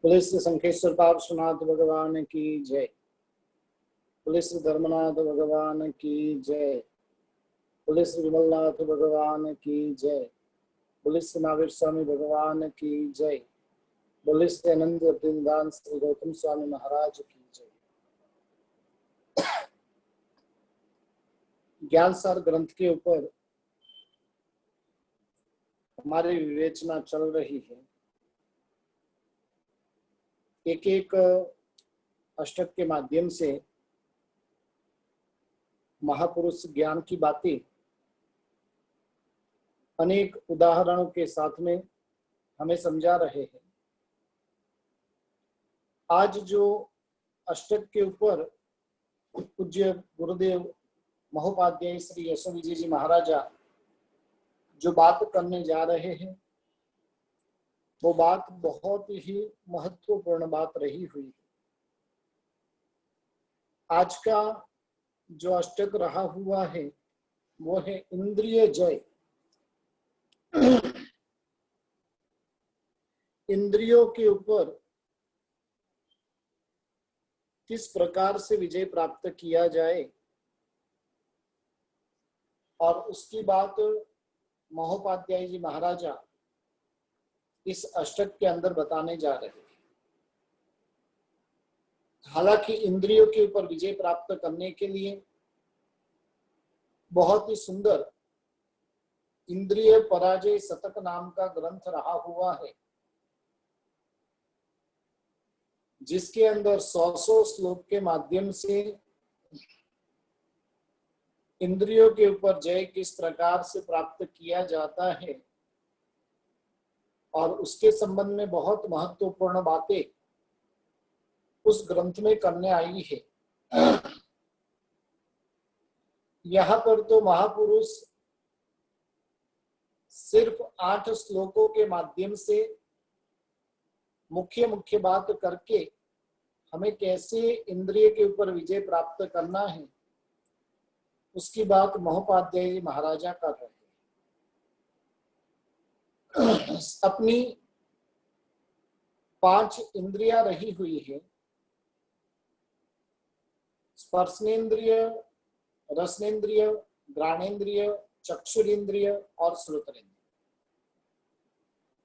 बोले श्री शंखेश्वर पार्श्वनाथ भगवान की जय। बोले श्री धर्मनाथ भगवान की जय। बोले श्री विमलनाथ भगवान की जय। बोले श्री महावीर स्वामी भगवान की जय। बोले श्री अनंत वृंदावन श्री गौतम स्वामी महाराज की जय। ज्ञान सार ग्रंथ के ऊपर हमारी विवेचना चल रही है। एक एक अष्टक के माध्यम से महापुरुष ज्ञान की बातें अनेक उदाहरणों के साथ में हमें समझा रहे हैं। आज जो अष्टक के ऊपर पूज्य गुरुदेव महोपाध्याय श्री यशो विजय जी महाराजा जो बात करने जा रहे हैं वो बात बहुत ही महत्वपूर्ण बात रही हुई है। आज का जो अष्टक रहा हुआ है वो है इंद्रिय जय। इंद्रियों के ऊपर किस प्रकार से विजय प्राप्त किया जाए और उसकी बात महोपाध्याय जी महाराजा इस अष्टक के अंदर बताने जा रहे हैं। हालांकि इंद्रियों के ऊपर विजय प्राप्त करने के लिए बहुत ही सुंदर इंद्रिय पराजय शतक नाम का ग्रंथ रहा हुआ है, जिसके अंदर 100 श्लोक के माध्यम से इंद्रियों के ऊपर जय किस प्रकार से प्राप्त किया जाता है और उसके संबंध में बहुत महत्वपूर्ण बातें उस ग्रंथ में करने आई है। यहाँ पर तो महापुरुष सिर्फ 8 श्लोकों के माध्यम से मुख्य बात करके हमें कैसे इंद्रिय के ऊपर विजय प्राप्त करना है उसकी बात महोपाध्याय महाराजा कर रहे हैं। अपनी 5 इंद्रियां रही हुई है, स्पर्शनेन्द्रिय, रसनेन्द्रिय, घ्राणेन्द्रिय, चक्षुरेन्द्रिय और श्रोत्रेन्द्रिय।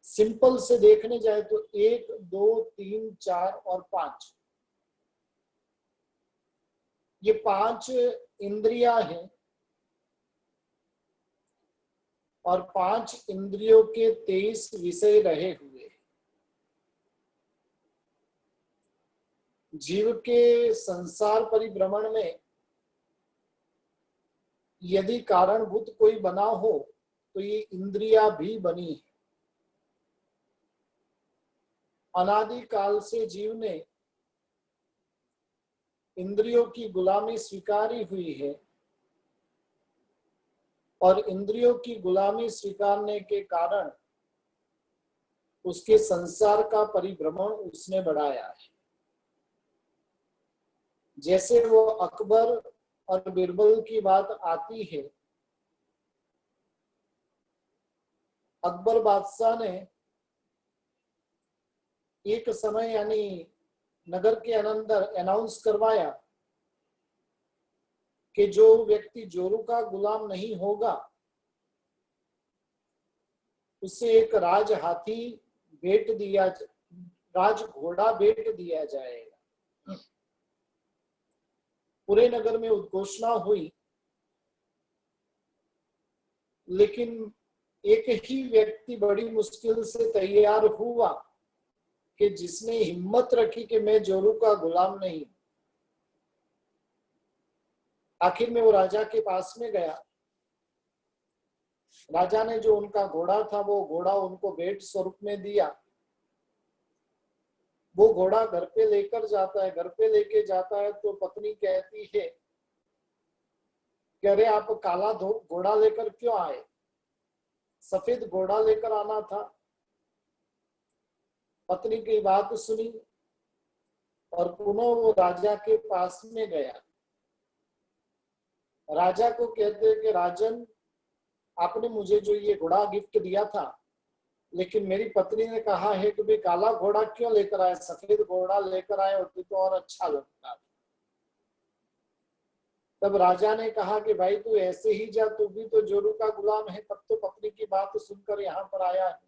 सिंपल से देखने जाए तो 1, 2, 3, 4 और 5 ये 5 इंद्रियां हैं और 5 इंद्रियों के 23 विषय रहे हुए हैं। जीव के संसार परिभ्रमण में यदि कारणभूत कोई बना हो तो ये इंद्रियां भी बनी है। अनादि काल से जीव ने इंद्रियों की गुलामी स्वीकारी हुई है और इंद्रियों की गुलामी स्वीकारने के कारण उसके संसार का परिभ्रमण उसने बढ़ाया है। जैसे वो अकबर और बिरबल की बात आती है, अकबर बादशाह ने एक समय यानी नगर के अंदर अनाउंस करवाया कि जो व्यक्ति जोरू का गुलाम नहीं होगा उसे एक राज हाथी भेंट दिया, राज घोड़ा भेंट दिया जाएगा। पूरे नगर में उद्घोषणा हुई, लेकिन एक ही व्यक्ति बड़ी मुश्किल से तैयार हुआ कि जिसने हिम्मत रखी कि मैं जोरू का गुलाम नहीं। आखिर में वो राजा के पास में गया। राजा ने जो उनका घोड़ा था वो घोड़ा उनको भेंट स्वरूप में दिया। वो घोड़ा घर पे लेकर जाता है। घर पे लेके जाता है तो पत्नी कहती है कि अरे आप काला घोड़ा लेकर क्यों आए, सफेद घोड़ा लेकर आना था। पत्नी की बात सुनी और पुनः वो राजा के पास में गया। राजा को कहते हैं कि राजन, आपने मुझे जो ये घोड़ा गिफ्ट दिया था लेकिन मेरी पत्नी ने कहा है कि भाई काला घोड़ा क्यों लेकर आए, सफेद घोड़ा लेकर आए होते तो और अच्छा लगता। तब राजा ने कहा कि भाई तू ऐसे ही जा, तू भी तो जोरू का गुलाम है। तब तो पत्नी की बात सुनकर यहाँ पर आया है।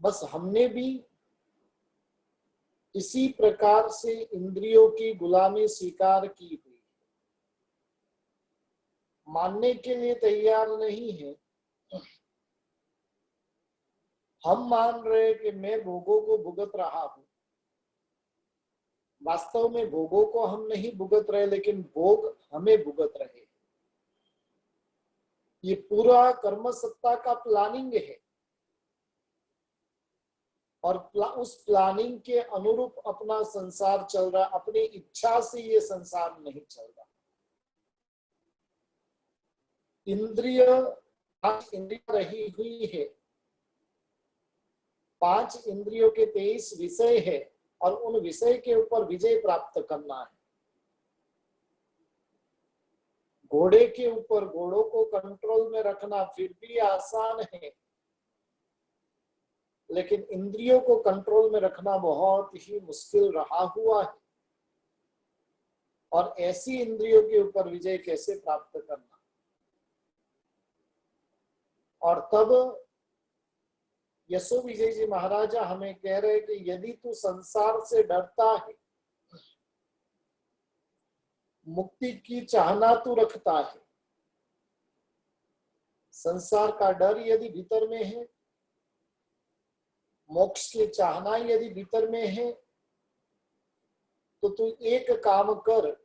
बस हमने भी इसी प्रकार से इंद्रियों की गुलामी स्वीकार की हुई, मानने के लिए तैयार नहीं है। हम मान रहे कि मैं भोगों को भुगत रहा हूं, वास्तव में भोगों को हम नहीं भुगत रहे, लेकिन भोग हमें भुगत रहे। ये पूरा कर्म सत्ता का प्लानिंग है और उस प्लानिंग के अनुरूप अपना संसार चल रहा, अपनी इच्छा से ये संसार नहीं चल रहा। इंद्रिय 5 इंद्रियां रही हुई है, 5 इंद्रियों के 23 विषय है और उन विषय के ऊपर विजय प्राप्त करना है। घोड़े के ऊपर घोड़ों को कंट्रोल में रखना फिर भी आसान है, लेकिन इंद्रियों को कंट्रोल में रखना बहुत ही मुश्किल रहा हुआ है। और ऐसी इंद्रियों के ऊपर विजय कैसे प्राप्त करना। और तब यशो विजय जी महाराजा हमें कह रहे कि यदि तू संसार से डरता है, मुक्ति की चाहना तू रखता है, संसार का डर यदि भीतर में है, मोक्ष की चाहना यदि भीतर में है, तो तू एक काम कर,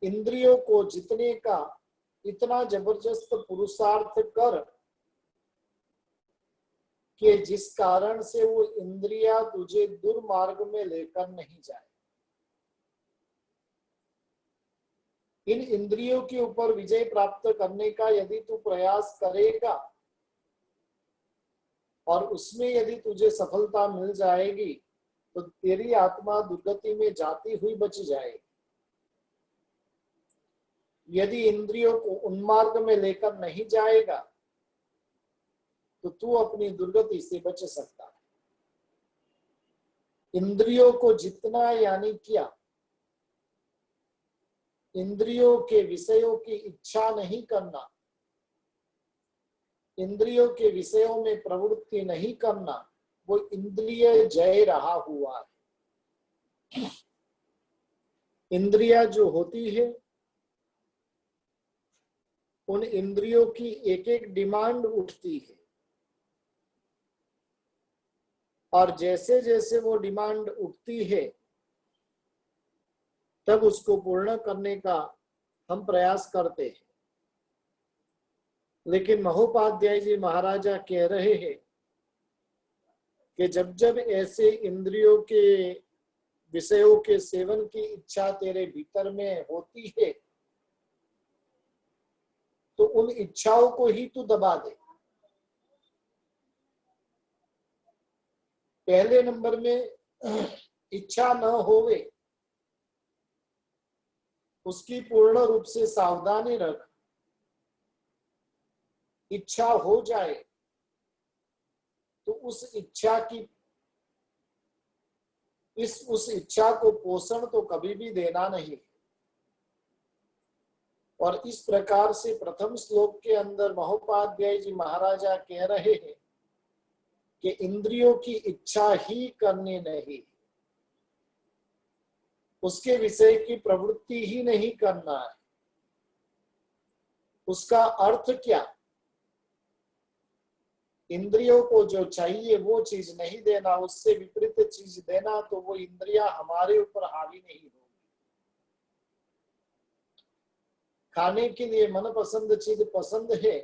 इंद्रियों को जितने का इतना जबरदस्त पुरुषार्थ कर कि जिस कारण से वो इंद्रियां तुझे दुर्मार्ग में लेकर नहीं जाए। इन इंद्रियों के ऊपर विजय प्राप्त करने का यदि तू प्रयास करेगा और उसमें यदि तुझे सफलता मिल जाएगी तो तेरी आत्मा दुर्गति में जाती हुई बच जाएगी। यदि इंद्रियों को उन्मार्ग में लेकर नहीं जाएगा तो तू अपनी दुर्गति से बच सकता है। इंद्रियों को जितना यानी क्या, इंद्रियों के विषयों की इच्छा नहीं करना, इंद्रियों के विषयों में प्रवृत्ति नहीं करना, वो इंद्रिय जय रहा हुआ है। इंद्रियां जो होती है, उन इंद्रियों की एक एक डिमांड उठती है और जैसे जैसे वो डिमांड उठती है तब उसको पूर्ण करने का हम प्रयास करते हैं। लेकिन महोपाध्याय जी महाराजा कह रहे हैं कि जब जब ऐसे इंद्रियों के विषयों के सेवन की इच्छा तेरे भीतर में होती है तो उन इच्छाओं को ही तू दबा दे। पहले नंबर में इच्छा न होवे, उसकी पूर्ण रूप से सावधानी रख। इच्छा हो जाए तो उस इच्छा की उस इच्छा को पोषण तो कभी भी देना नहीं। और इस प्रकार से प्रथम श्लोक के अंदर महोपाध्याय जी महाराजा कह रहे हैं कि इंद्रियों की इच्छा ही करनी नहीं, उसके विषय की प्रवृत्ति ही नहीं करना है। उसका अर्थ क्या, इंद्रियों को जो चाहिए वो चीज नहीं देना, उससे विपरीत चीज देना, तो वो इंद्रियां हमारे ऊपर हावी नहीं होगी। खाने के लिए मनपसंद चीज पसंद है,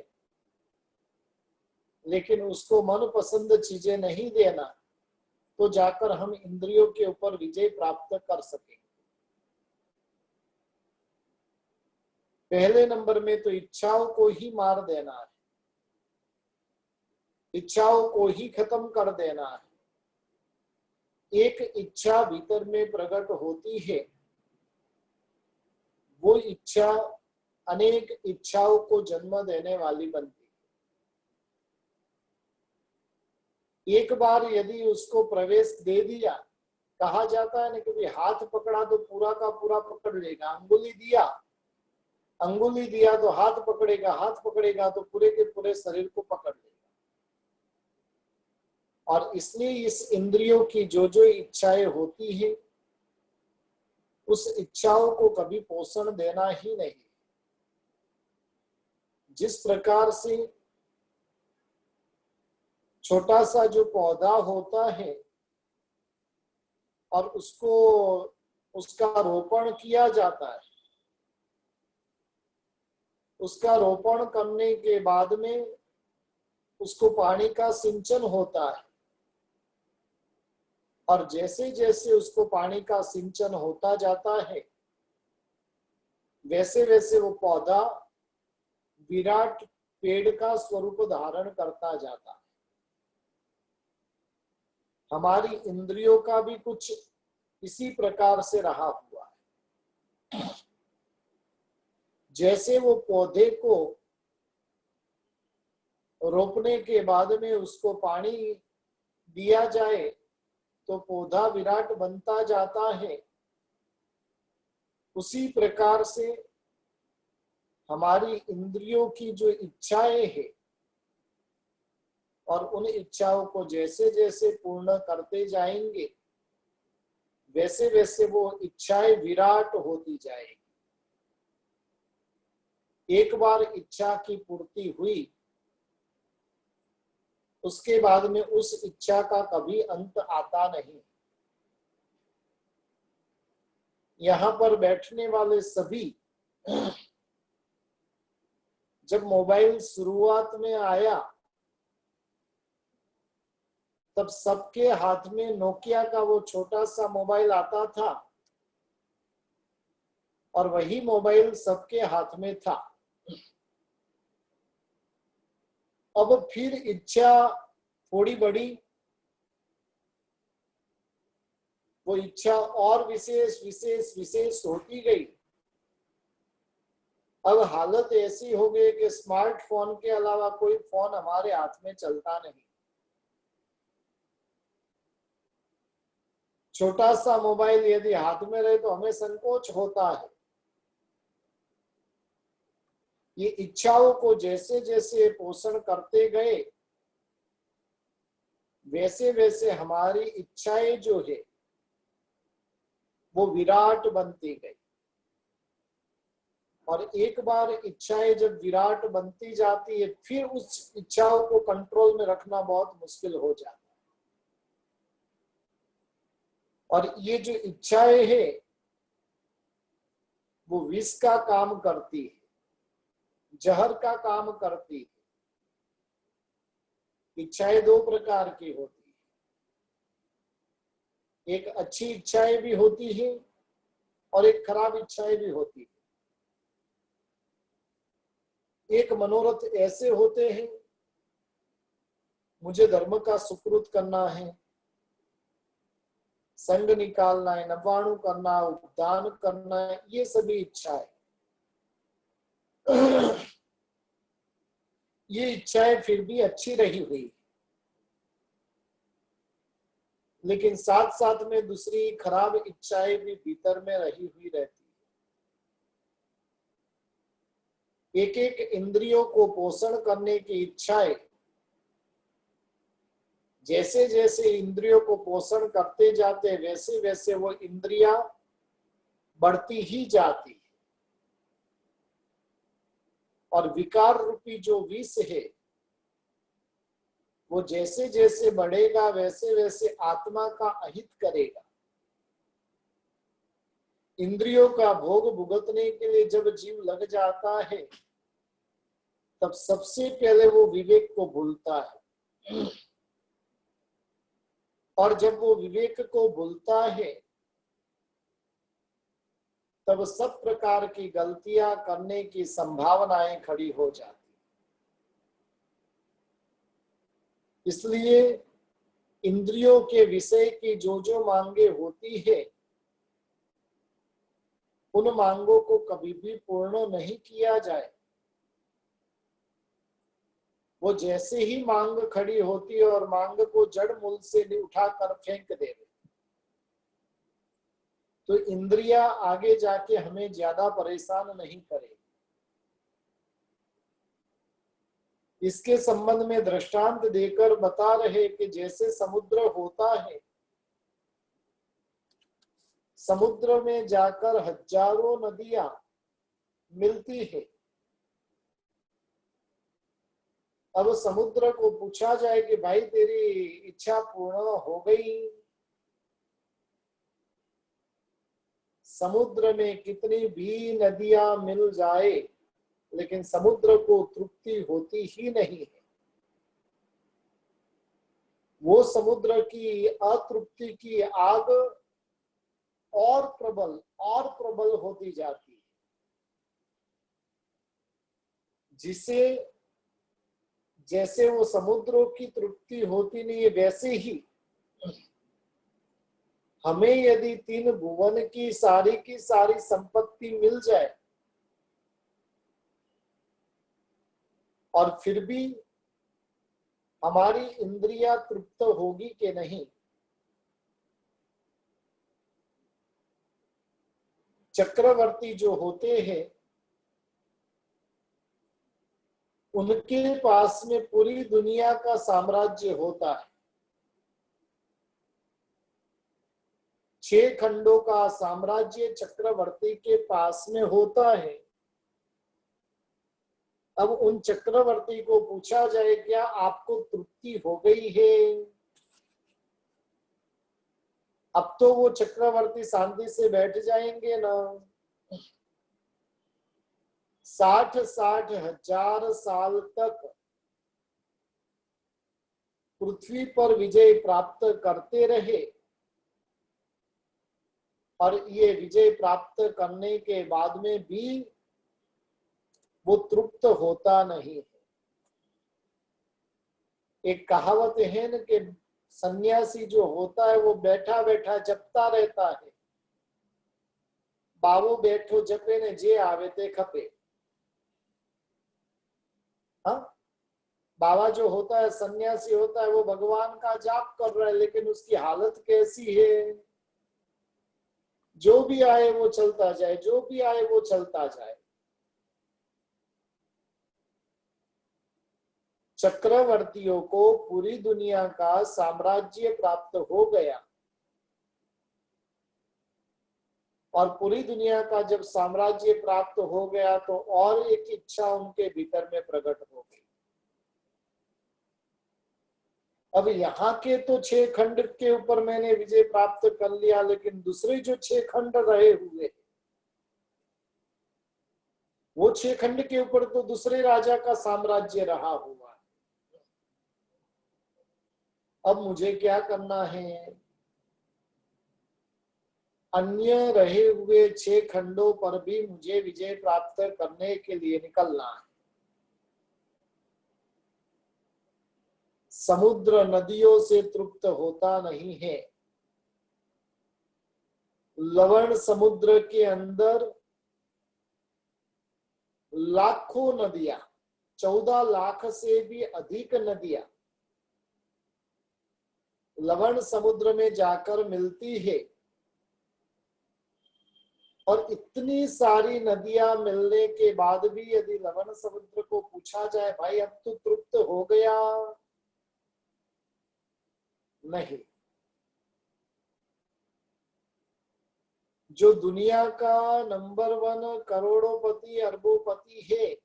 लेकिन उसको मनपसंद चीजें नहीं देना, तो जाकर हम इंद्रियों के ऊपर विजय प्राप्त कर सकेंगे। पहले नंबर में तो इच्छाओं को ही मार देना है, इच्छाओं को ही खत्म कर देना है। एक इच्छा भीतर में प्रकट होती है, वो इच्छा अनेक इच्छाओं को जन्म देने वाली बनती है। एक बार यदि उसको प्रवेश दे दिया, कहा जाता है ना कि भाई हाथ पकड़ा तो पूरा का पूरा पकड़ लेगा, अंगुली दिया तो हाथ पकड़ेगा तो पूरे के पूरे शरीर को पकड़ लेगा। और इसलिए इस इंद्रियों की जो जो इच्छाएं होती है, उस इच्छाओं को कभी पोषण देना ही नहीं। जिस प्रकार से छोटा सा जो पौधा होता है और उसका रोपण किया जाता है, उसका रोपण करने के बाद में उसको पानी का सिंचन होता है, और जैसे जैसे उसको पानी का सिंचन होता जाता है, वैसे वैसे वो पौधा विराट पेड़ का स्वरूप धारण करता जाता है। हमारी इंद्रियों का भी कुछ इसी प्रकार से रहा हुआ है। जैसे वो पौधे को रोपने के बाद में उसको पानी दिया जाए तो पौधा विराट बनता जाता है, उसी प्रकार से हमारी इंद्रियों की जो इच्छाएं हैं, और उन इच्छाओं को जैसे जैसे पूर्ण करते जाएंगे, वैसे वैसे वो इच्छाएं विराट होती जाएगी। एक बार इच्छा की पूर्ति हुई, उसके बाद में उस इच्छा का कभी अंत आता नहीं। यहाँ पर बैठने वाले सभी, जब मोबाइल शुरुआत में आया तब सबके हाथ में नोकिया का वो छोटा सा मोबाइल आता था, और वही मोबाइल सबके हाथ में था। अब फिर इच्छा थोड़ी बड़ी, वो इच्छा और विशेष विशेष विशेष होती गई। अब हालत ऐसी हो गई कि स्मार्टफोन के अलावा कोई फोन हमारे हाथ में चलता नहीं। छोटा सा मोबाइल यदि हाथ में रहे तो हमें संकोच होता है। ये इच्छाओं को जैसे जैसे पोषण करते गए, वैसे वैसे हमारी इच्छाएं जो है वो विराट बनती गई। और एक बार इच्छाएं जब विराट बनती जाती है, फिर उस इच्छाओं को कंट्रोल में रखना बहुत मुश्किल हो जाता है। और ये जो इच्छाएं है वो विष का काम करती है, जहर का काम करती है। इच्छाएं दो प्रकार की होती है, एक अच्छी इच्छाएं भी होती है और एक खराब इच्छाएं भी होती है। एक मनोरथ ऐसे होते हैं, मुझे धर्म का सुकृत करना है, संग निकालना है, नवाणु करना, उपदान करना है, ये सभी इच्छाएं। ये इच्छाएं फिर भी अच्छी रही हुई, लेकिन साथ साथ में दूसरी खराब इच्छाएं भी भीतर में रही हुई रहती है। एक एक इंद्रियों को पोषण करने की इच्छाएं जैसे जैसे इंद्रियों को पोषण करते जाते, वैसे वैसे वो इंद्रियां बढ़ती ही जाती है। और विकार रूपी जो विष है वो जैसे जैसे बढ़ेगा, वैसे वैसे आत्मा का अहित करेगा। इंद्रियों का भोग भुगतने के लिए जब जीव लग जाता है, तब सबसे पहले वो विवेक को भूलता है। और जब वो विवेक को भूलता है, तब सब प्रकार की गलतियां करने की संभावनाएं खड़ी हो जाती। इसलिए इंद्रियों के विषय की जो जो मांगे होती है, उन मांगों को कभी भी पूर्ण नहीं किया जाए। वो जैसे ही मांग खड़ी होती है और मांग को जड़ मूल से उठाकर फेंक दे, तो इंद्रिया आगे जाके हमें ज्यादा परेशान नहीं करे। इसके संबंध में दृष्टांत देकर बता रहे कि जैसे समुद्र होता है, समुद्र में जाकर हजारों नदियां मिलती है। अब समुद्र को पूछा जाए कि भाई तेरी इच्छा पूर्ण हो गई, समुद्र में कितनी भी नदियां मिल जाए लेकिन समुद्र को तृप्ति होती ही नहीं है। वो समुद्र की अतृप्ति की आग और प्रबल होती जाती है, जिसे जैसे वो समुद्रों की तृप्ति होती नहीं है, वैसे ही हमें यदि 3 भुवन की सारी संपत्ति मिल जाए और फिर भी हमारी इंद्रियां तृप्त होगी कि नहीं। चक्रवर्ती जो होते हैं उनके पास में पूरी दुनिया का साम्राज्य होता है। 6 खंडों का साम्राज्य चक्रवर्ती के पास में होता है। अब उन चक्रवर्ती को पूछा जाए क्या आपको तृप्ति हो गई है? अब तो वो चक्रवर्ती शांति से बैठ जाएंगे ना। 60 हजार साल तक पृथ्वी पर विजय प्राप्त करते रहे और ये विजय प्राप्त करने के बाद में भी वो तृप्त होता नहीं है। एक कहावत है न कि सन्यासी जो होता है वो बैठा बैठा जपता रहता है, बाबू बैठो जपे ने जे आवे ते खपे। हाँ, बाबा जो होता है, सन्यासी होता है, वो भगवान का जाप कर रहा है लेकिन उसकी हालत कैसी है? जो भी आए वो चलता जाए, जो भी आए वो चलता जाए। चक्रवर्तियों को पूरी दुनिया का साम्राज्य प्राप्त हो गया और पूरी दुनिया का जब साम्राज्य प्राप्त हो गया तो और एक इच्छा उनके भीतर में प्रकट हो गई। अब यहाँ के तो 6 खंड के ऊपर मैंने विजय प्राप्त कर लिया, लेकिन दूसरे जो 6 खंड रहे हुए, वो 6 खंड के ऊपर तो दूसरे राजा का साम्राज्य रहा हुआ। अब मुझे क्या करना है? अन्य रहे हुए 6 खंडों पर भी मुझे विजय प्राप्त करने के लिए निकलना है। समुद्र नदियों से तृप्त होता नहीं है। लवण समुद्र के अंदर लाखों नदियां, 14 लाख से भी अधिक नदियां लवण समुद्र में जाकर मिलती है। और इतनी सारी नदियां मिलने के बाद भी यदि लवण समुद्र को पूछा जाए भाई अब तो तृप्त हो गया, नहीं। जो दुनिया का नंबर 1 करोड़ोपति अरबोपति है,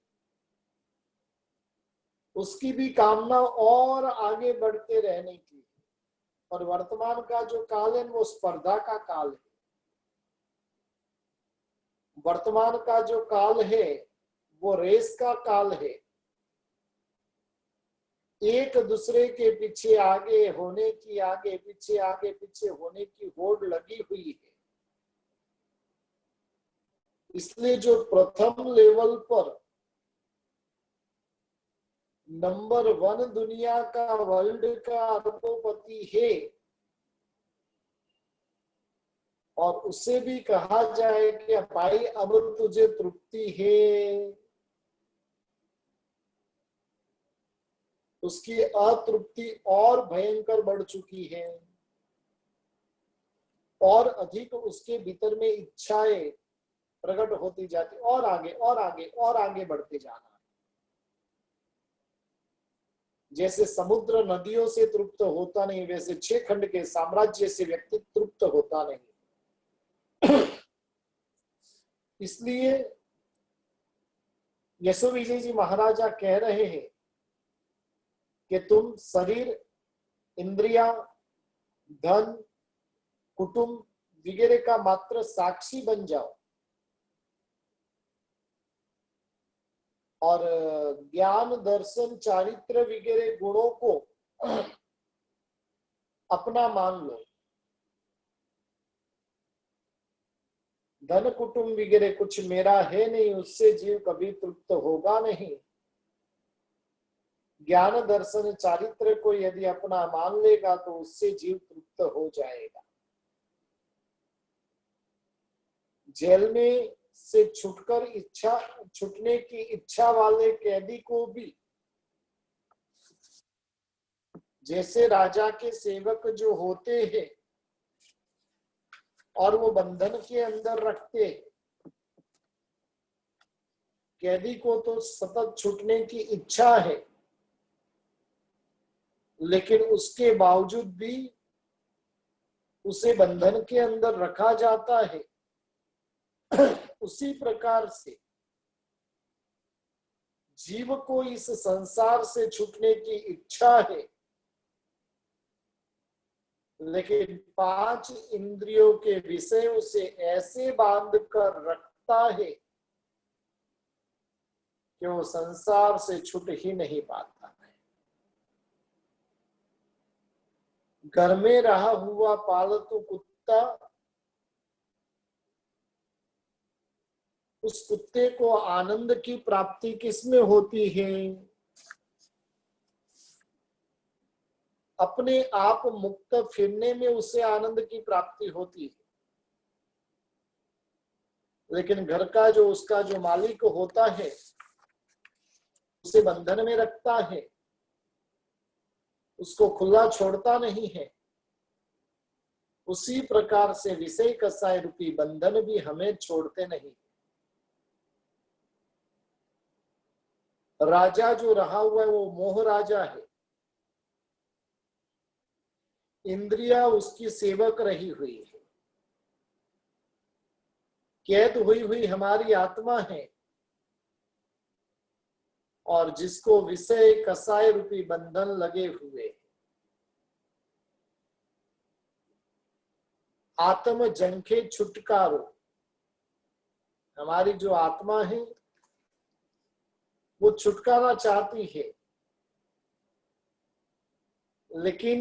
उसकी भी कामना और आगे बढ़ते रहने की। और वर्तमान का जो काल है वो स्पर्धा का काल है। वर्तमान का जो काल है वो रेस का काल है। एक दूसरे के पीछे आगे होने की, आगे पीछे होने की होड़ लगी हुई है। इसलिए जो प्रथम लेवल पर नंबर 1 दुनिया का, वर्ल्ड का अरबोपति है और उससे भी कहा जाए कि भाई अब तुझे तृप्ति है, उसकी अतृप्ति और भयंकर बढ़ चुकी है और अधिक उसके भीतर में इच्छाएं प्रकट होती जाती और आगे और आगे और आगे बढ़ते जाना। जैसे समुद्र नदियों से तृप्त होता नहीं, वैसे 6 खंड के साम्राज्य से व्यक्ति तृप्त होता नहीं। इसलिए यशो विजय जी महाराजा कह रहे हैं कि तुम शरीर, इंद्रिया, धन, कुटुंब वगैरह का मात्र साक्षी बन जाओ और ज्ञान, दर्शन, चारित्र वगैरह गुणों को अपना मान लो। धन, कुटुंब वगैरह कुछ मेरा है नहीं, उससे जीव कभी तृप्त होगा नहीं। ज्ञान, दर्शन, चारित्र को यदि अपना मान लेगा तो उससे जीव तृप्त हो जाएगा। जेल में से छूटने की इच्छा वाले कैदी को भी जैसे राजा के सेवक जो होते हैं और वो बंधन के अंदर रखते हैं, कैदी को तो सतत छूटने की इच्छा है, लेकिन उसके बावजूद भी उसे बंधन के अंदर रखा जाता है। उसी प्रकार से जीव को इस संसार से छूटने की इच्छा है, लेकिन 5 इंद्रियों के विषय उसे ऐसे बांध कर रखता है कि वो संसार से छूट ही नहीं पाता है। घर में रहा हुआ पालतू कुत्ता, उस कुत्ते को आनंद की प्राप्ति किसमें होती है? अपने आप मुक्त फिरने में उसे आनंद की प्राप्ति होती है। लेकिन घर का जो उसका जो मालिक होता है उसे बंधन में रखता है, उसको खुला छोड़ता नहीं है। उसी प्रकार से विषय कसाय रूपी बंधन भी हमें छोड़ते नहीं। राजा जो रहा हुआ है वो मोह राजा है, इंद्रिया उसकी सेवक रही हुई है, कैद हुई हुई हमारी आत्मा है और जिसको विषय कसाय रूपी बंधन लगे हुए। आत्म जंखे छुटकारो, हमारी जो आत्मा है वो छुटकारा चाहती है, लेकिन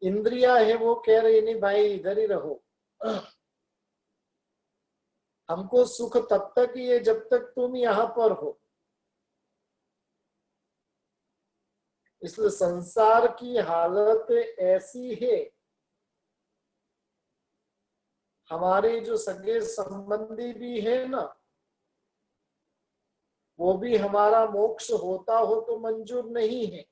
इंद्रिया है वो कह रही नहीं भाई इधर ही रहो, हमको सुख तब तक ही है जब तक तुम यहां पर हो। इसलिए संसार की हालत ऐसी है, हमारे जो सगे संबंधी भी है ना, वो भी हमारा मोक्ष होता हो तो मंजूर नहीं है,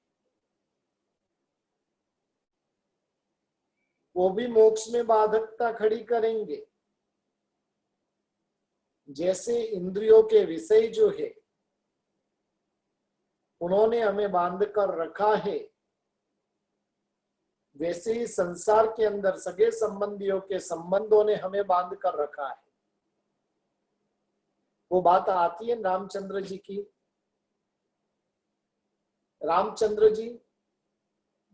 वो भी मोक्ष में बाधकता खड़ी करेंगे। जैसे इंद्रियों के विषय जो है उन्होंने हमें बांध कर रखा है, वैसे ही संसार के अंदर सगे संबंधियों के संबंधों ने हमें बांध कर रखा है। वो बात आती है रामचंद्र जी की। रामचंद्र जी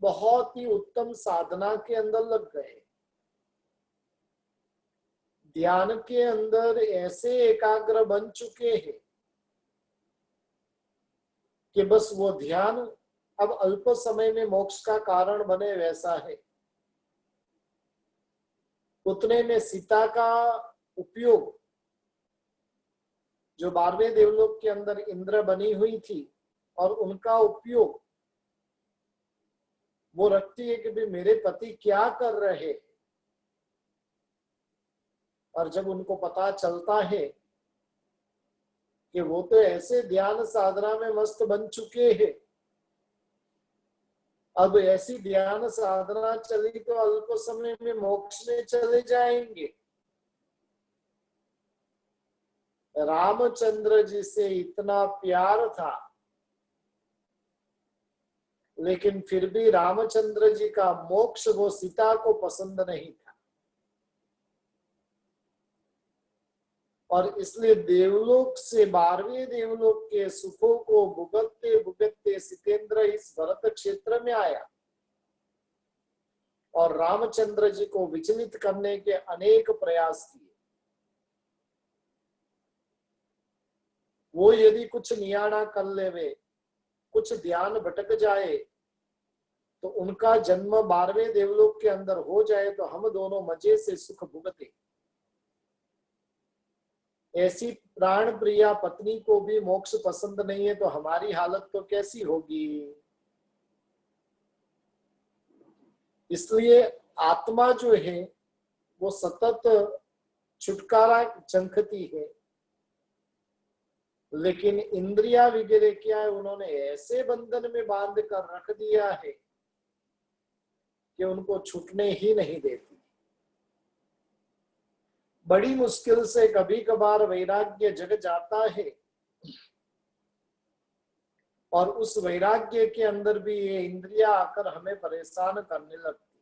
बहुत ही उत्तम साधना के अंदर लग गए, ध्यान के अंदर ऐसे एकाग्र बन चुके हैं कि बस वो ध्यान अब अल्प समय में मोक्ष का कारण बने वैसा है। उतने में सीता का उपयोग, जो 12वें देवलोक के अंदर इंद्र बनी हुई थी, और उनका उपयोग वो रखती है कि भाई मेरे पति क्या कर रहे हैं। और जब उनको पता चलता है कि वो तो ऐसे ध्यान साधना में मस्त बन चुके हैं अब ऐसी ध्यान साधना चली तो अल्प समय में मोक्ष में चले जाएंगे। रामचंद्र जी से इतना प्यार था, लेकिन फिर भी रामचंद्र जी का मोक्ष वो सीता को पसंद नहीं था, और इसलिए देवलोक से 12वें देवलोक के सुखों को भुगतते भुगतते सीतेंद्र इस भरत क्षेत्र में आया और रामचंद्र जी को विचलित करने के अनेक प्रयास किए। वो यदि कुछ नियाणा कर लेवे, कुछ ध्यान भटक जाए, तो उनका जन्म 12वें देवलोक के अंदर हो जाए तो हम दोनों मजे से सुख भुगते। ऐसी प्राण प्रिया पत्नी को भी मोक्ष पसंद नहीं है तो हमारी हालत तो कैसी होगी। इसलिए आत्मा जो है वो सतत छुटकारा चंखती है, लेकिन इंद्रिया वगैरह क्या है, उन्होंने ऐसे बंधन में बांध कर रख दिया है कि उनको छूटने ही नहीं देती। बड़ी मुश्किल से कभी कभार वैराग्य जग जाता है, और उस वैराग्य के अंदर भी ये इंद्रिया आकर हमें परेशान करने लगती।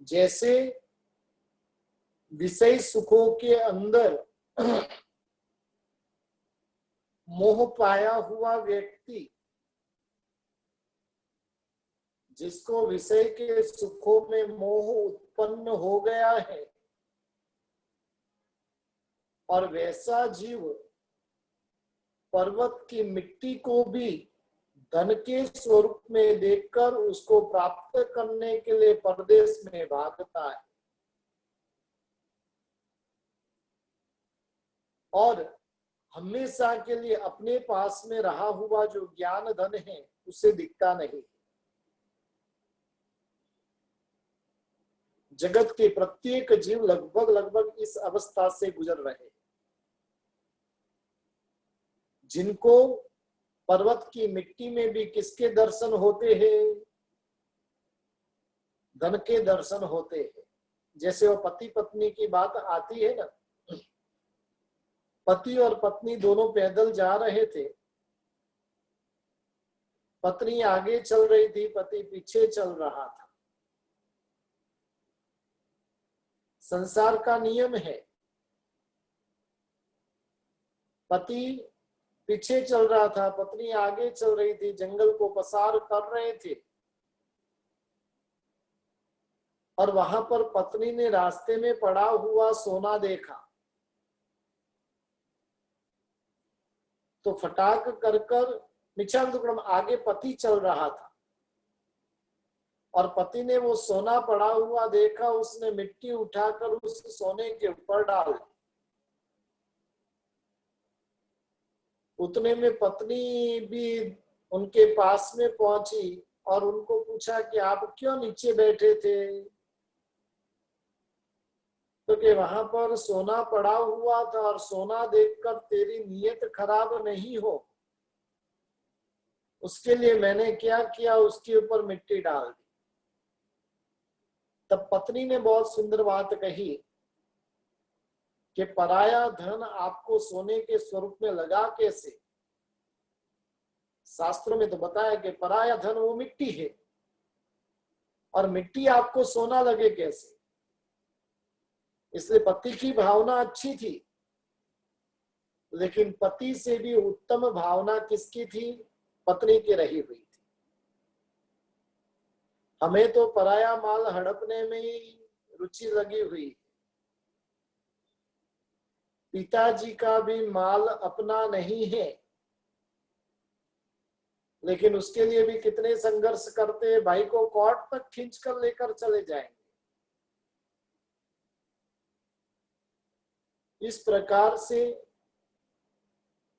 जैसे विषय सुखों के अंदर मोह पाया हुआ व्यक्ति, जिसको विषय के सुखों में मोह उत्पन्न हो गया है, और वैसा जीव पर्वत की मिट्टी को भी धन के स्वरूप में देखकर उसको प्राप्त करने के लिए परदेश में भागता है, और हमेशा के लिए अपने पास में रहा हुआ जो ज्ञान धन है उसे दिखता नहीं। जगत के प्रत्येक जीव लगभग लगभग इस अवस्था से गुजर रहे, जिनको पर्वत की मिट्टी में भी किसके दर्शन होते हैं? धन के दर्शन होते हैं। जैसे वो पति पत्नी की बात आती है ना, पति और पत्नी दोनों पैदल जा रहे थे, पत्नी आगे चल रही थी, पति पीछे चल रहा था। संसार का नियम है, पति पीछे चल रहा था, पत्नी आगे चल रही थी, जंगल को पसार कर रहे थे, और वहां पर पत्नी ने रास्ते में पड़ा हुआ सोना देखा तो फटाक कर कर आगे पति चल रहा था, और पति ने वो सोना पड़ा हुआ देखा, उसने मिट्टी उठाकर उस सोने के ऊपर डाल दी। उतने में पत्नी भी उनके पास में पहुंची और उनको पूछा कि आप क्यों नीचे बैठे थे? तो कि वहां पर सोना पड़ा हुआ था और सोना देखकर तेरी नीयत खराब नहीं हो, उसके लिए मैंने क्या किया, उसके ऊपर मिट्टी डाल दी। तब पत्नी ने बहुत सुंदर बात कही कि पराया धन आपको सोने के स्वरूप में लगा कैसे? शास्त्रों में तो बताया कि पराया धन वो मिट्टी है, और मिट्टी आपको सोना लगे कैसे? इसलिए पति की भावना अच्छी थी, लेकिन पति से भी उत्तम भावना किसकी थी? पत्नी की रही हुई थी। हमें तो पराया माल हड़पने में ही रुचि लगी हुई। पिताजी का भी माल अपना नहीं है, लेकिन उसके लिए भी कितने संघर्ष करते हैं, भाई को कोर्ट तक खींच कर लेकर चले जाएंगे। इस प्रकार से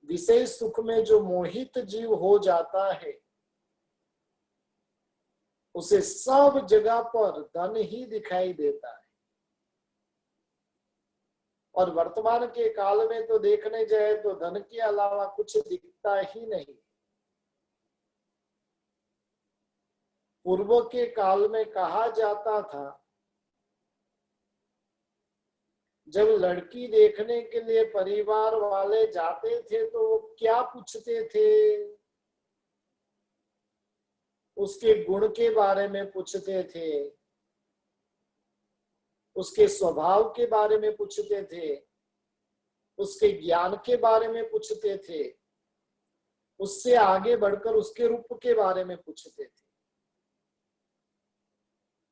विषय सुख में जो मोहित जीव हो जाता है, उसे सब जगह पर धन ही दिखाई देता है। और वर्तमान के काल में तो देखने जाए तो धन के अलावा कुछ दिखता ही नहीं। पूर्व के काल में कहा जाता था, जब लड़की देखने के लिए परिवार वाले जाते थे तो वो क्या पूछते थे? उसके गुण के बारे में पूछते थे, उसके स्वभाव के बारे में पूछते थे, उसके ज्ञान के बारे में पूछते थे, उससे आगे बढ़कर उसके रूप के बारे में पूछते थे।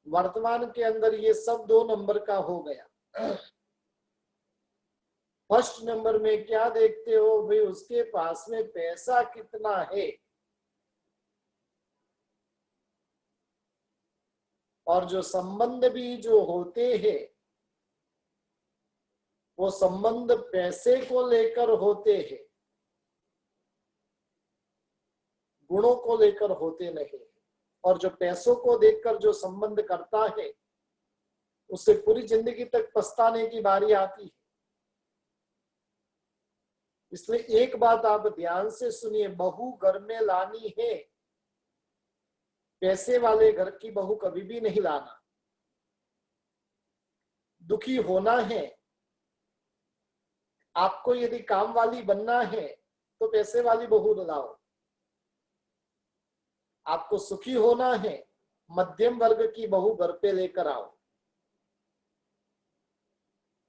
वर्तमान के अंदर ये सब 2 नंबर का हो गया। फर्स्ट नंबर में क्या देखते हो भाई? उसके पास में पैसा कितना है, और जो संबंध भी जो होते हैं वो संबंध पैसे को लेकर होते हैं, गुणों को लेकर होते नहीं। और जो पैसों को देखकर जो संबंध करता है उससे पूरी जिंदगी तक पछताने की बारी आती है। इसलिए एक बात आप ध्यान से सुनिए, बहू घर में लानी है, पैसे वाले घर की बहू कभी भी नहीं लाना। दुखी होना है, आपको यदि काम वाली बनना है तो पैसे वाली बहू लाओ। आपको सुखी होना है, मध्यम वर्ग की बहू घर पे लेकर आओ।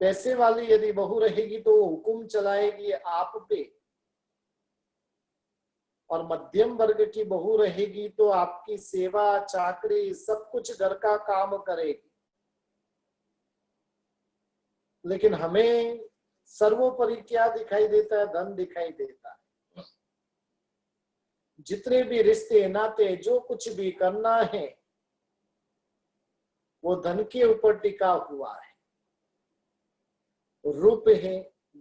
पैसे वाली यदि बहू रहेगी तो वो हुकुम चलाएगी आप पे, और मध्यम वर्ग की बहू रहेगी तो आपकी सेवा चाकरी सब कुछ घर का काम करेगी। लेकिन हमें सर्वोपरि क्या दिखाई देता है? धन दिखाई देता है। जितने भी रिश्ते नाते जो कुछ भी करना है वो धन के ऊपर टिका हुआ है। रूप है,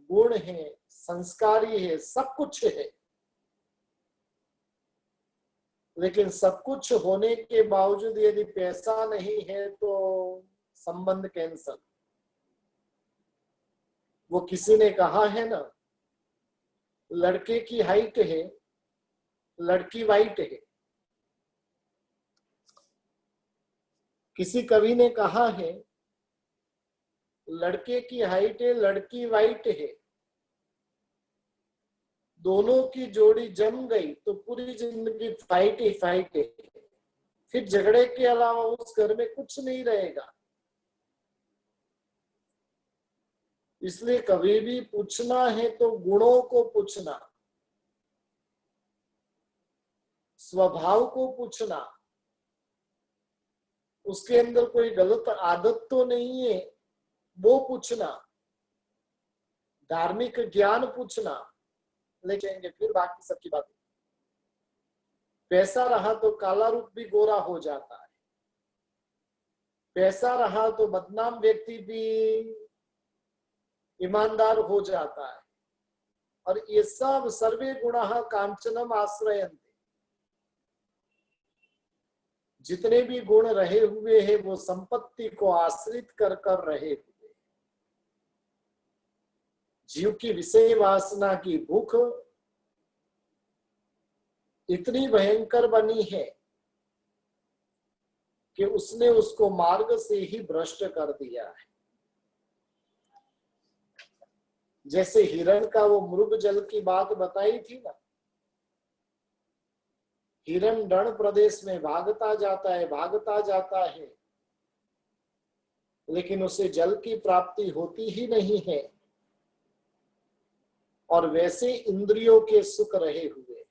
गुण है, संस्कारी है, सब कुछ है, लेकिन सब कुछ होने के बावजूद यदि पैसा नहीं है तो संबंध कैंसल। वो किसी ने कहा है ना, लड़के की हाइट है, लड़की वाइट है। किसी कवि ने कहा है, लड़के की हाइट है, लड़की वाइट है, दोनों की जोड़ी जम गई तो पूरी जिंदगी फाइट ही फाइट है। फिर झगड़े के अलावा उस घर में कुछ नहीं रहेगा। इसलिए कभी भी पूछना है तो गुणों को पूछना, स्वभाव को पूछना, उसके अंदर कोई गलत आदत तो नहीं है वो पूछना, धार्मिक ज्ञान पूछना, ले जाएंगे फिर बाकी सबकी बातें। पैसा रहा तो काला रूप भी गोरा हो जाता है, पैसा रहा तो बदनाम व्यक्ति भी ईमानदार हो जाता है। और ये सब सर्वे गुणाः कांचनम आश्रयन्ते, जितने भी गुण रहे हुए हैं वो संपत्ति को आश्रित कर कर रहे हुए। जीव की विषय वासना की भूख इतनी भयंकर बनी है कि उसने उसको मार्ग से ही भ्रष्ट कर दिया है। जैसे हिरण का वो मृग जल की बात बताई थी ना, हिरण रण प्रदेश में भागता जाता है, लेकिन उसे जल की प्राप्ति होती ही नहीं है, और वैसे इंद्रियों के सुख रहे हुए।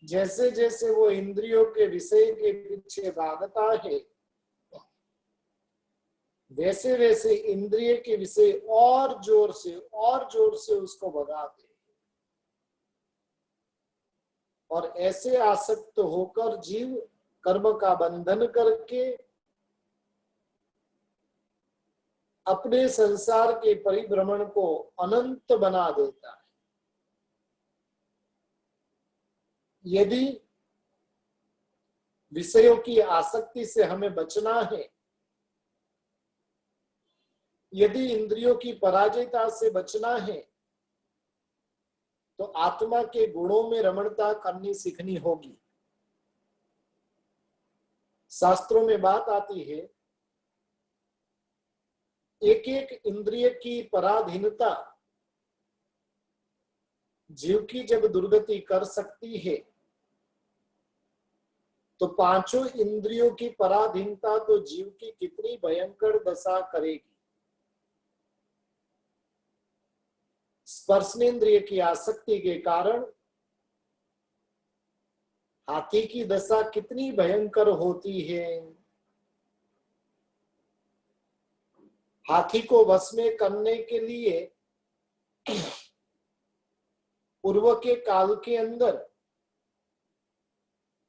जैसे जैसे वो इंद्रियों के विषय के पीछे भागता है, वैसे वैसे इंद्रिय के विषय और जोर से उसको भगाते, और ऐसे आसक्त होकर जीव कर्म का बंधन करके अपने संसार के परिभ्रमण को अनंत बना देता है। यदि विषयों की आसक्ति से हमें बचना है, यदि इंद्रियों की पराजयता से बचना है, तो आत्मा के गुणों में रमणता करनी सीखनी होगी। शास्त्रों में बात आती है, एक एक इंद्रिय की पराधीनता जीव की जब दुर्गति कर सकती है, तो पांचों इंद्रियों की पराधीनता तो जीव की कितनी भयंकर दशा करेगी। स्पर्शनेन्द्रिय की आसक्ति के कारण हाथी की दशा कितनी भयंकर होती है। हाथी को वश में करने के लिए पूर्व के काल के अंदर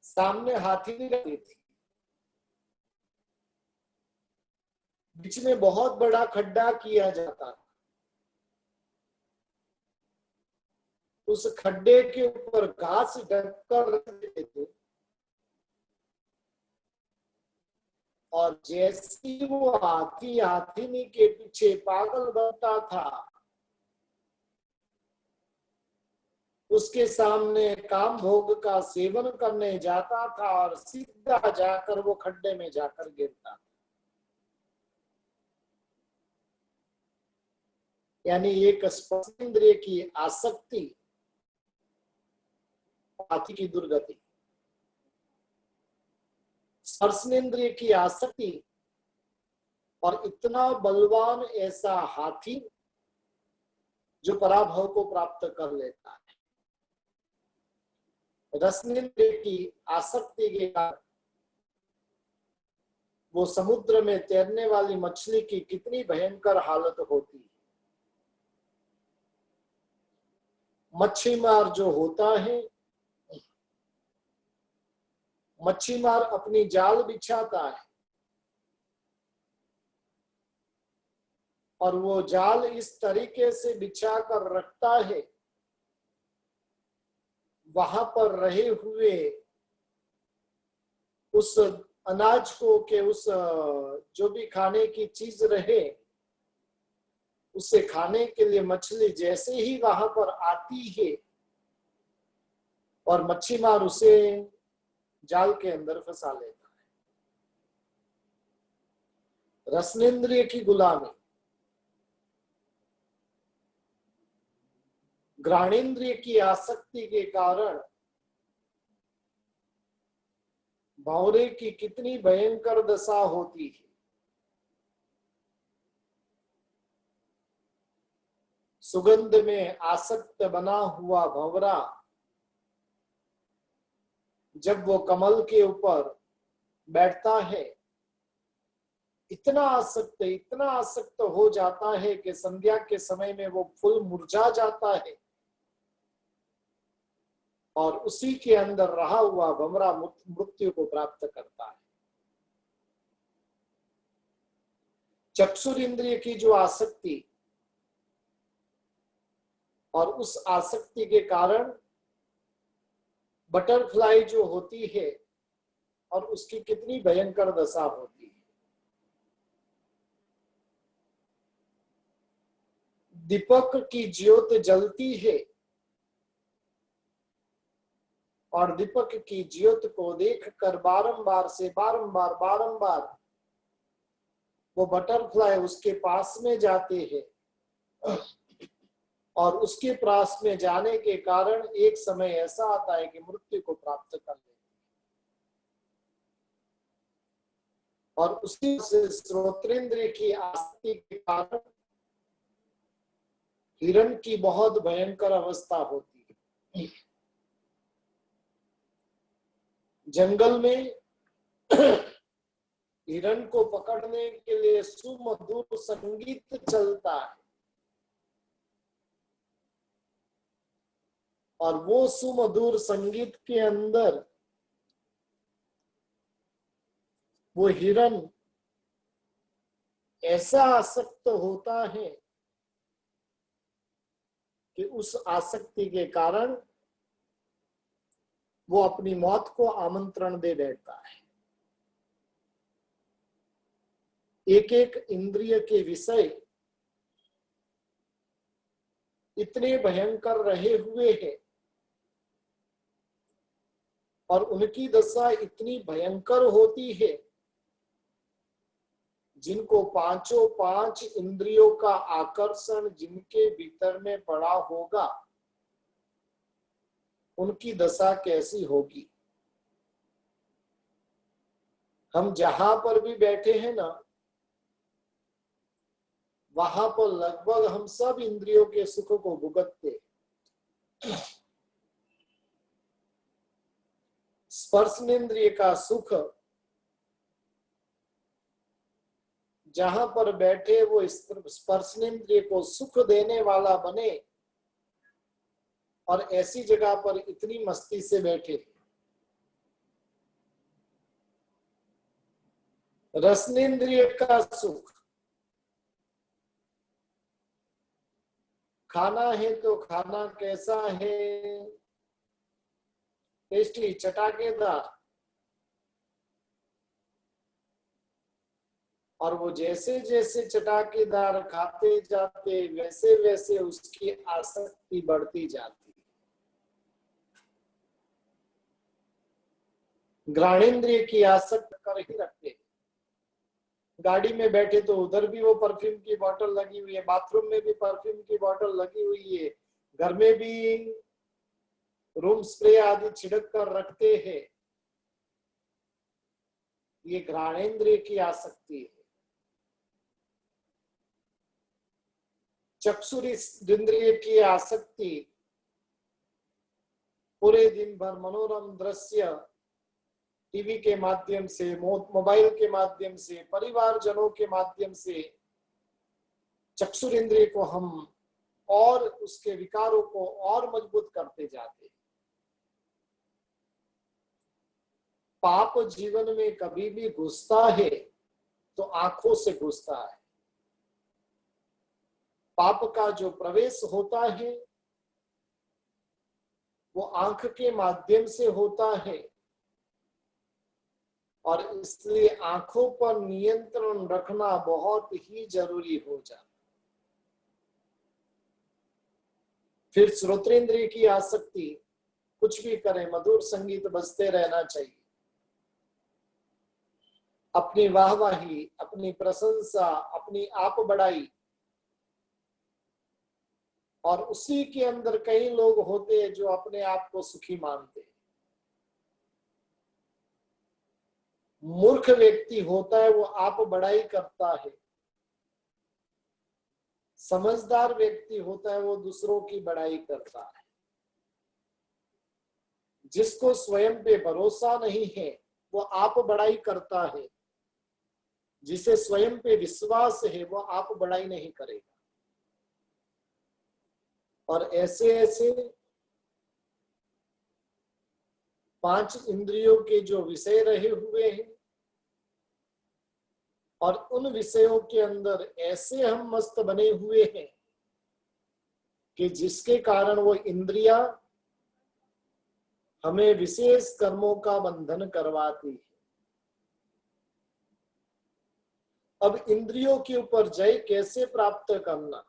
सामने हाथी नहीं रहती थी, बीच में बहुत बड़ा खड्डा किया जाता, उस खड्डे के ऊपर घास ढककर रख देते थे, और जैसी वो हाथी हाथीनी के पीछे पागल बनता था, उसके सामने काम भोग का सेवन करने जाता था और सीधा जाकर वो खड्डे में जाकर गिरता था। यानी एक स्पर्शेंद्रिय की आसक्ति हाथी की दुर्गति, स्पर्शेंद्रिय की आसक्ति और इतना बलवान ऐसा हाथी जो पराभव को प्राप्त कर लेता है। रसनेन्द्रिय की आसक्ति के कारण वो समुद्र में तैरने वाली मछली की कितनी भयंकर हालत होती है। मच्छीमार जो होता है, मच्छीमार अपनी जाल बिछाता है और वो जाल इस तरीके से बिछा कर रखता है, वहां पर रहे हुए उस अनाज को के उस जो भी खाने की चीज रहे, उसे खाने के लिए मछली जैसे ही वहां पर आती है और मच्छीमार उसे जाल के अंदर फंसा लेता है। रसनेन्द्रिय की गुलामी, घ्राणेन्द्रिय की आसक्ति के कारण भंवरे की कितनी भयंकर दशा होती है। सुगंध में आसक्त बना हुआ भंवरा जब वो कमल के ऊपर बैठता है, इतना आसक्त हो जाता है कि संध्या के समय में वो फूल मुरझा जाता है और उसी के अंदर रहा हुआ भंवरा मृत्यु को प्राप्त करता है। चक्षुर इंद्रिय की जो आसक्ति और उस आसक्ति के कारण बटरफ्लाई जो होती है और उसकी कितनी भयंकर दशा होती है। दीपक की ज्योत जलती है और दीपक की ज्योत को देखकर बारंबार वो बटरफ्लाई उसके पास में जाते हैं और उसके पास में जाने के कारण एक समय ऐसा आता है कि मृत्यु को प्राप्त कर लेते हैं। और उसी से श्रोत्रेंद्रिय की आसक्ति के कारण हिरण की बहुत भयंकर अवस्था होती है। जंगल में हिरण को पकड़ने के लिए सुमधुर संगीत चलता है और वो सुमधुर संगीत के अंदर वो हिरण ऐसा आसक्त होता है कि उस आसक्ति के कारण वो अपनी मौत को आमंत्रण दे बैठता है। एक एक इंद्रिय के विषय इतने भयंकर रहे हुए हैं और उनकी दशा इतनी भयंकर होती है, जिनको पांचों पांच इंद्रियों का आकर्षण जिनके भीतर में पड़ा होगा, उनकी दशा कैसी होगी। हम जहां पर भी बैठे हैं ना, वहां पर लगभग हम सब इंद्रियों के सुख को भुगतते। स्पर्शनेन्द्रिय का सुख, जहां पर बैठे वो स्पर्शनेन्द्रिय को सुख देने वाला बने, और ऐसी जगह पर इतनी मस्ती से बैठे। रसनेन्द्रिय का सुख, खाना है तो खाना कैसा है, टेस्टी, चटाकेदार, और वो जैसे जैसे चटाकेदार खाते जाते वैसे वैसे उसकी आसक्ति बढ़ती जाती। घ्राणेन्द्रिय की आसक्त कर ही रखते। गाड़ी में बैठे तो उधर भी वो परफ्यूम की बोतल लगी हुई है, बाथरूम में भी परफ्यूम की बोतल लगी हुई है, घर में भी रूम स्प्रे आदि छिड़क कर रखते हैं। ये घ्राणेन्द्रिय की आसक्ति है। चक्षुरेन्द्रिय की आसक्ति, पूरे दिन भर मनोरम दृश्य टीवी के माध्यम से, मोबाइल के माध्यम से, परिवारजनों के माध्यम से चक्षुरेन्द्रिय को हम और उसके विकारों को और मजबूत करते जाते हैं। पाप जीवन में कभी भी घुसता है तो आंखों से घुसता है। पाप का जो प्रवेश होता है वो आंख के माध्यम से होता है, और इसलिए आंखों पर नियंत्रण रखना बहुत ही जरूरी हो जाता। फिर श्रोत्रेंद्रिय की आसक्ति, कुछ भी करें मधुर संगीत बजते रहना चाहिए, अपनी वाहवाही, अपनी प्रशंसा, अपनी आप बढ़ाई, और उसी के अंदर कई लोग होते हैं जो अपने आप को सुखी मानते हैं। मूर्ख व्यक्ति होता है वो आप बढ़ाई करता है, समझदार व्यक्ति होता है वो दूसरों की बढ़ाई करता है। जिसको स्वयं पे भरोसा नहीं है वो आप बढ़ाई करता है, जिसे स्वयं पे विश्वास है वो आप बढ़ाई नहीं करेगा। और ऐसे ऐसे पांच इंद्रियों के जो विषय रहे हुए हैं, और उन विषयों के अंदर ऐसे हम मस्त बने हुए हैं कि जिसके कारण वो इंद्रिया हमें विशेष कर्मों का बंधन करवाती है। अब इंद्रियों के ऊपर जय कैसे प्राप्त करना?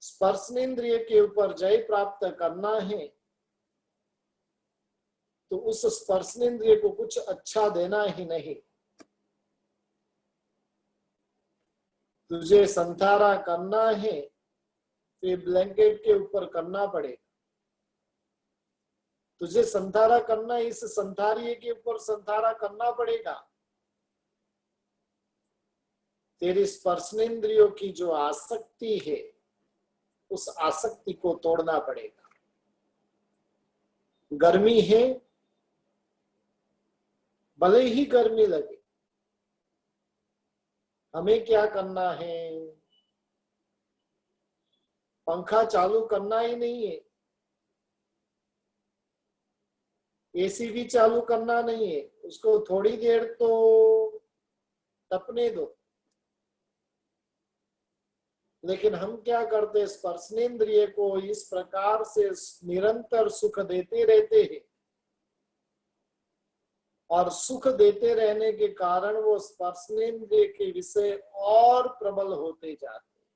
स्पर्शनेन्द्रिय के ऊपर जय प्राप्त करना है तो उस स्पर्शनेन्द्रिय को कुछ अच्छा देना ही नहीं। तुझे संथारा करना है फिर ब्लैंकेट के ऊपर करना पड़ेगा। तुझे संथारा करना, इस संथारिये के ऊपर संथारा करना पड़ेगा। तेरी स्पर्शनेन्द्रियों की जो आसक्ति है उस आसक्ति को तोड़ना पड़ेगा। गर्मी है, भले ही गर्मी लगे, हमें क्या करना है? पंखा चालू करना ही नहीं है, एसी भी चालू करना नहीं है, उसको थोड़ी देर तो तपने दो। लेकिन हम क्या करते, स्पर्शनेन्द्रिय को इस प्रकार से निरंतर सुख देते रहते हैं, और सुख देते रहने के कारण वो स्पर्शनेन्द्रिय के विषय और प्रबल होते जाते हैं।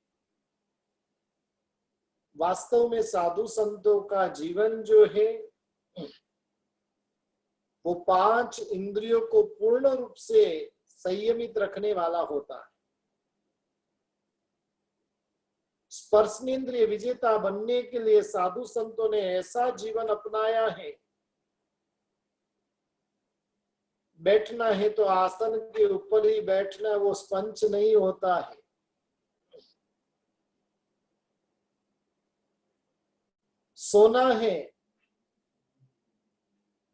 वास्तव में साधु संतों का जीवन जो है वो 5 इंद्रियों को पूर्ण रूप से संयमित रखने वाला होता है। स्पर्शेंद्रिय विजेता बनने के लिए साधु संतों ने ऐसा जीवन अपनाया है, बैठना है तो आसन के ऊपर ही बैठना, वो स्पंच नहीं होता है। सोना है,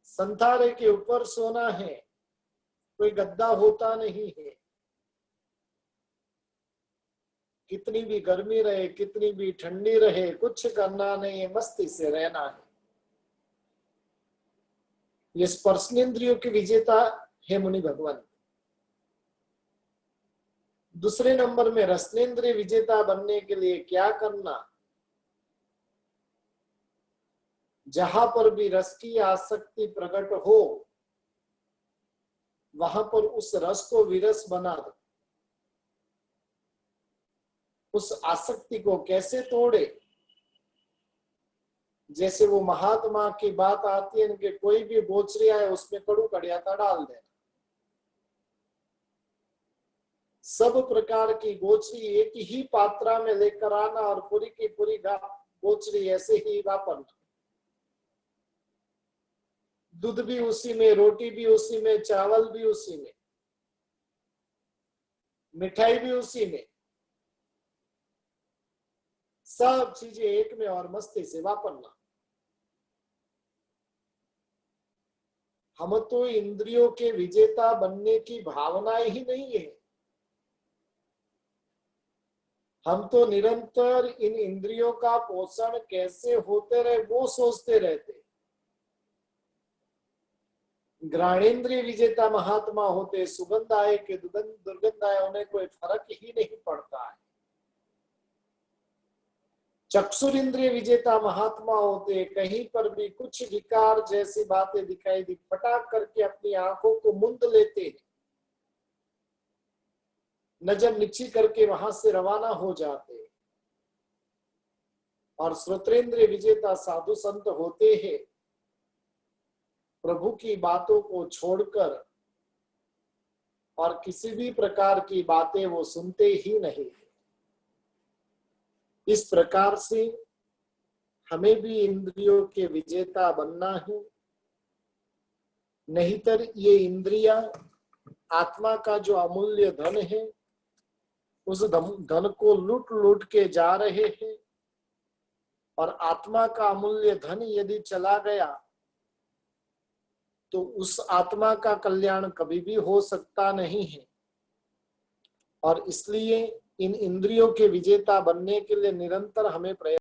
संथारे के ऊपर सोना है, कोई गद्दा होता नहीं है। कितनी भी गर्मी रहे, कितनी भी ठंडी रहे, कुछ करना नहीं है, मस्ती से रहना है। ये स्पर्शेंद्रियों की विजेता है मुनि भगवान। दूसरे नंबर में रसनेन्द्रिय विजेता बनने के लिए क्या करना? जहां पर भी रस की आसक्ति प्रकट हो वहां पर उस रस को विरस बना दो। उस आसक्ति को कैसे तोड़े? जैसे वो महात्मा की बात आती है कि कोई भी बोचरी आए उसमें कड़ू कड़ियाता डाल देना। सब प्रकार की गोचरी एक ही पात्रा में लेकर आना और पूरी की पूरी गोचरी ऐसे ही वापरना। दूध भी उसी में, रोटी भी उसी में, चावल भी उसी में, मिठाई भी उसी में, सब चीजें एक में और मस्ती से वापरना। हम तो इंद्रियों के विजेता बनने की भावना ही नहीं है। हम तो निरंतर इन इंद्रियों का पोषण कैसे होते रहे वो सोचते रहते। घ्राणेन्द्रिय विजेता महात्मा होते, सुगंध आए कि दुर्गंध आए उन्हें कोई फर्क ही नहीं पड़ता है। चक्षुरिंद्रिय विजेता महात्मा होते, कहीं पर भी कुछ विकार जैसी बातें दिखाई दी, फटाक करके अपनी आंखों को मूंद लेते हैं, नजर नीची करके वहां से रवाना हो जाते हैं। और श्रोत्रेंद्रिय विजेता साधु संत होते हैं, प्रभु की बातों को छोड़कर और किसी भी प्रकार की बातें वो सुनते ही नहीं। इस प्रकार से हमें भी इंद्रियों के विजेता बनना है, नहींतर ये इंद्रियां आत्मा का जो अमूल्य धन है उस धन को लूट लूट के जा रहे हैं। और आत्मा का अमूल्य धन यदि चला गया तो उस आत्मा का कल्याण कभी भी हो सकता नहीं है। और इसलिए इन इंद्रियों के विजेता बनने के लिए निरंतर हमें प्रयत्न